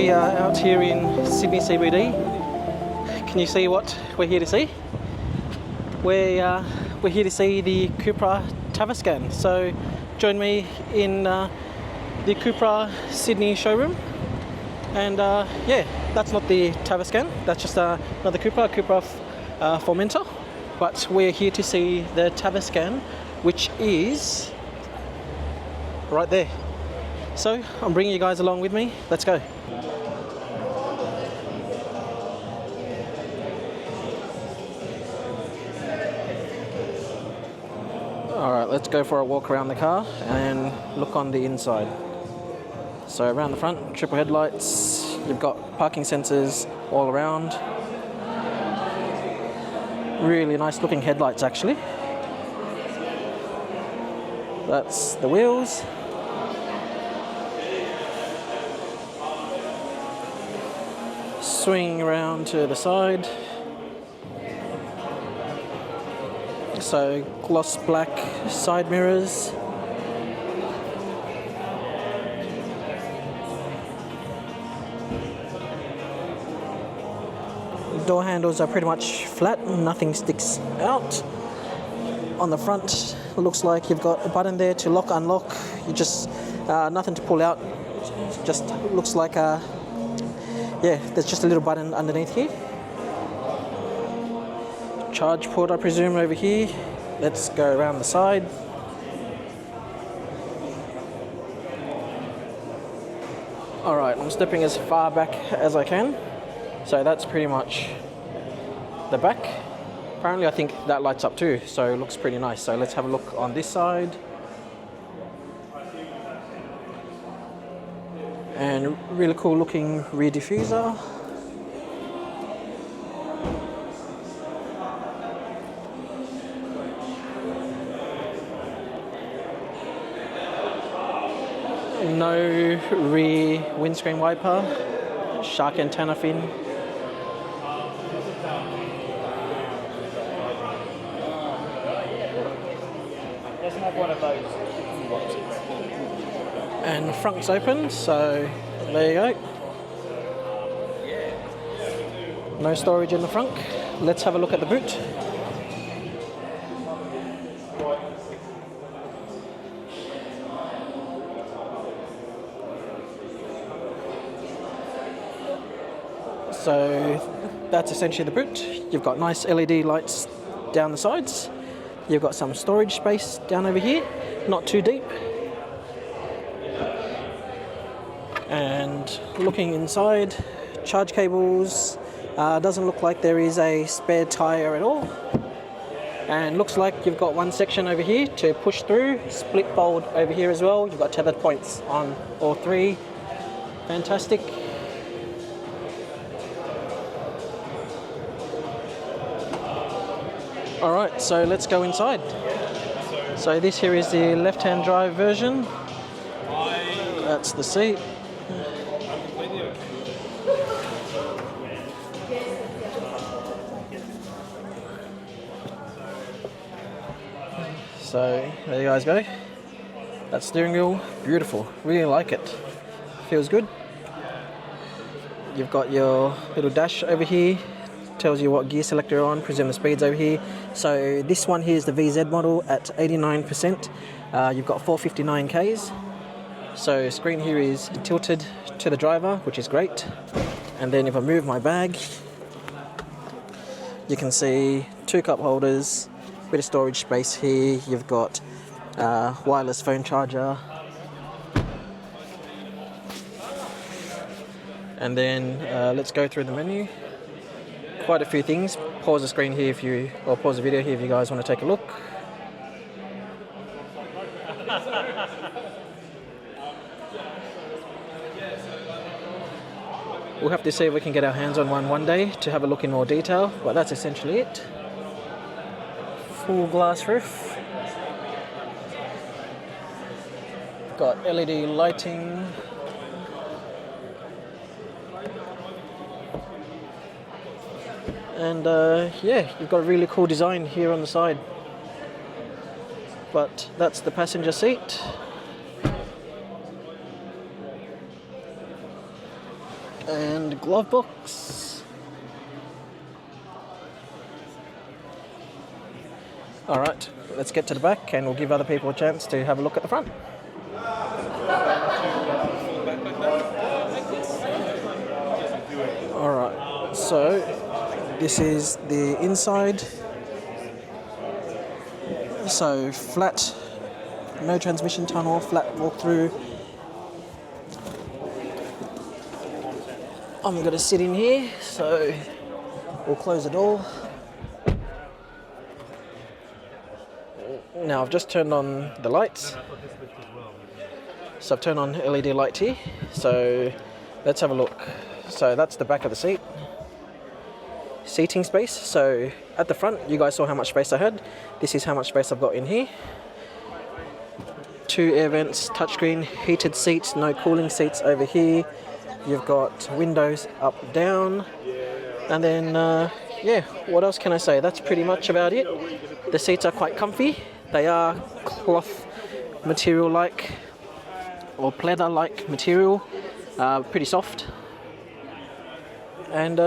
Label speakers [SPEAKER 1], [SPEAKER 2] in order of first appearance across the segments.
[SPEAKER 1] We are out here in Sydney CBD. Can you see what we're here to see? We're here to see the Cupra Tavascan. So join me in the Cupra Sydney showroom. And yeah, that's not the Tavascan, that's just another Cupra Formentor. But we're here to see the Tavascan, which is right there. So I'm bringing you guys along with me. Let's go. Alright, let's go for a walk around the car and look on the inside. So around the front, triple headlights, you've got parking sensors all around. Really nice looking headlights actually. That's the wheels. Swing around to the side. So gloss black side mirrors. Door handles are pretty much flat, nothing sticks out. On the front, it looks like you've got a button there to lock, unlock. You just nothing to pull out. Just looks like yeah, there's just a little button underneath here. Charge port, I presume, over here. Let's go around the side. Alright, I'm stepping as far back as I can. So that's pretty much the back. Apparently I think that lights up too, so it looks pretty nice. So let's have a look on this side. And really cool looking rear diffuser. No rear windscreen wiper, shark antenna fin. Doesn't have one of those. And the front's open, so there you go. No storage in the front. Let's have a look at the boot. So that's essentially the boot. You've got nice LED lights down the sides. You've got some storage space down over here, not too deep. And looking inside, charge cables, doesn't look like there is a spare tyre at all. And looks like you've got one section over here to push through, split fold over here as well. You've got tethered points on all three. Fantastic. Alright, so let's go inside. So this here is the left-hand drive version. That's the seat. So there you guys go. That steering wheel, beautiful. Really like it. Feels good. You've got your little dash over here. Tells you what gear selector you're on, presume the speed's over here. So this one here is the VZ model at 89%. You've got 459 Ks. So screen here is tilted to the driver, which is great. And then if I move my bag, you can see two cup holders, bit of storage space here. You've got wireless phone charger. And then let's go through the menu. Quite a few things. Pause the screen here if you, or pause the video here if you guys want to take a look. We'll have to see if we can get our hands on one day to have a look in more detail, but that's essentially it. Full glass roof. Got LED lighting. And yeah, you've got a really cool design here on the side. But that's the passenger seat. and glove box. Alright, let's get to the back and we'll give other people a chance to have a look at the front. Alright, so this is the inside. So flat, no transmission tunnel, flat walk-through. I'm going to sit in here, so we'll close the door. Now I've just turned on the lights. So I've turned on LED light here. So let's have a look. So that's the back of the seat. Seating space. So at the front, you guys saw how much space I had. This is how much space I've got in here. 2 air vents, touchscreen, heated seats, no cooling seats over here. You've got windows up, down, and then yeah, what else can I say? That's pretty much about it. The seats are quite comfy. They are cloth material like, or pleather like material, pretty soft. And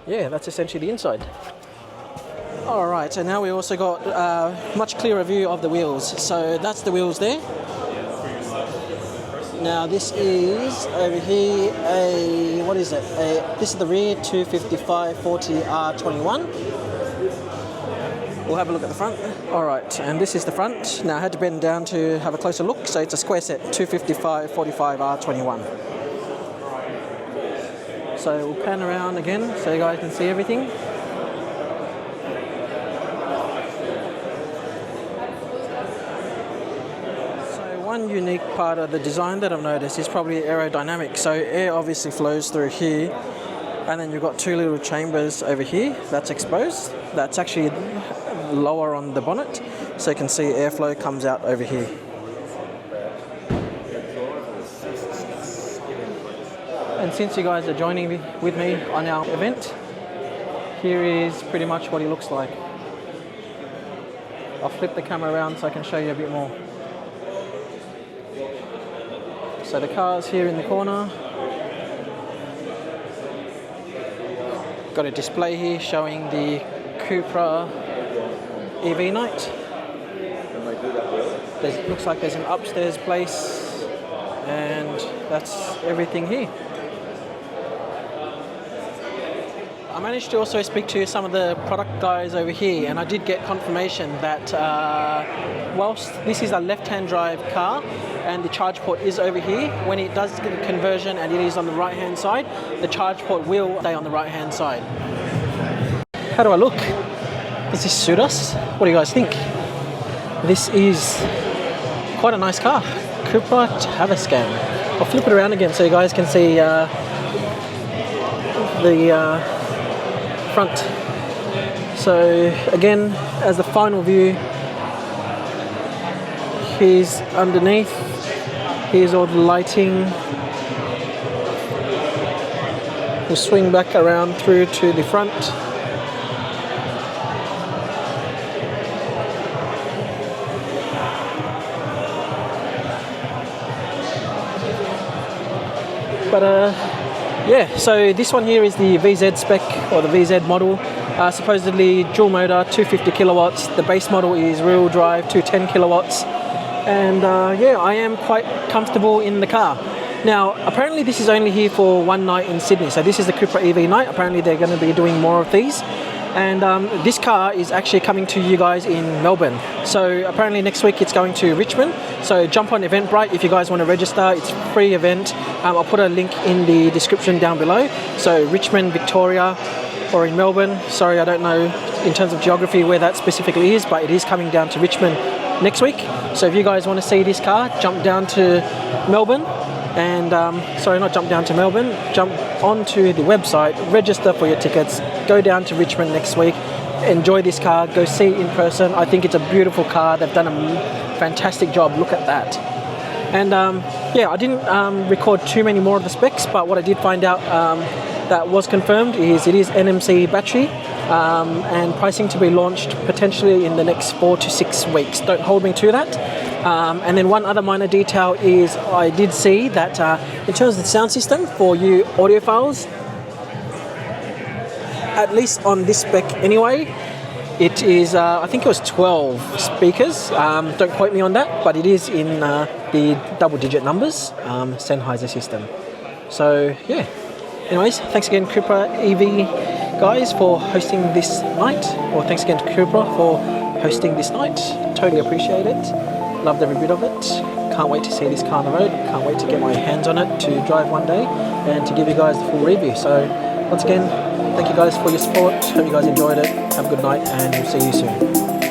[SPEAKER 1] yeah, that's essentially the inside. Alright, and now we also got a much clearer view of the wheels. So that's the wheels there. Now this is over here what is it? This is the rear 255/40 R21. We'll have a look at the front. Alright, and this is the front. Now I had to bend down to have a closer look, so it's a square set 255/45 R21. So we'll pan around again so you guys can see everything. One unique part of the design that I've noticed is probably aerodynamic. So air obviously flows through here, and then you've got 2 little chambers over here that's exposed. That's actually lower on the bonnet, so you can see airflow comes out over here. And since you guys are joining with me on our event, here is pretty much what he looks like. I'll flip the camera around so I can show you a bit more. So the car's here in the corner. Got a display here showing the Cupra EV night. Looks like there's an upstairs place, and that's everything here. I managed to also speak to some of the product guys over here, and I did get confirmation that whilst this is a left-hand drive car and the charge port is over here, when it does get a conversion and it is on the right-hand side, the charge port will stay on the right-hand side. How do I look? Does this suit us? What do you guys think? This is quite a nice car. Cupra Tavascan. I'll flip it around again so you guys can see the front. So again, as the final view, here's underneath, here's all the lighting. We'll swing back around through to the front. But yeah, so this one here is the VZ spec, or the VZ model. Supposedly dual motor, 250 kilowatts. The base model is rear drive, 210 kilowatts. And yeah, I am quite comfortable in the car. Now, apparently this is only here for one night in Sydney. So this is the Cupra EV night. Apparently they're going to be doing more of these. And this car is actually coming to you guys in Melbourne. So apparently next week it's going to Richmond. So jump on Eventbrite if you guys want to register. It's a free event. I'll put a link in the description down below. So Richmond, Victoria, or in Melbourne. Sorry, I don't know in terms of geography where that specifically is, but it is coming down to Richmond next week. So if you guys want to see this car, jump down to Melbourne. And sorry, not jump down to Melbourne, jump onto the website, register for your tickets, go down to Richmond next week, enjoy this car, go see it in person. I think it's a beautiful car. They've done a fantastic job. Look at that. And yeah, I didn't record too many more of the specs, but what I did find out that was confirmed is it is NMC battery and pricing to be launched potentially in the next 4 to 6 weeks. Don't hold me to that. And then one other minor detail is I did see that in terms of the sound system for you audiophiles, at least on this spec anyway, it is, I think it was 12 speakers. Don't quote me on that, but it is in the double-digit numbers, Sennheiser system. So, yeah. Anyways, thanks again, Cupra EV guys, for hosting this night. Or thanks again to Cupra for hosting this night. Totally appreciate it. Loved every bit of it. Can't wait to see this car on the road. Can't wait to get my hands on it to drive one day and to give you guys the full review. So, once again, thank you guys for your support. Hope you guys enjoyed it. Have a good night and we'll see you soon.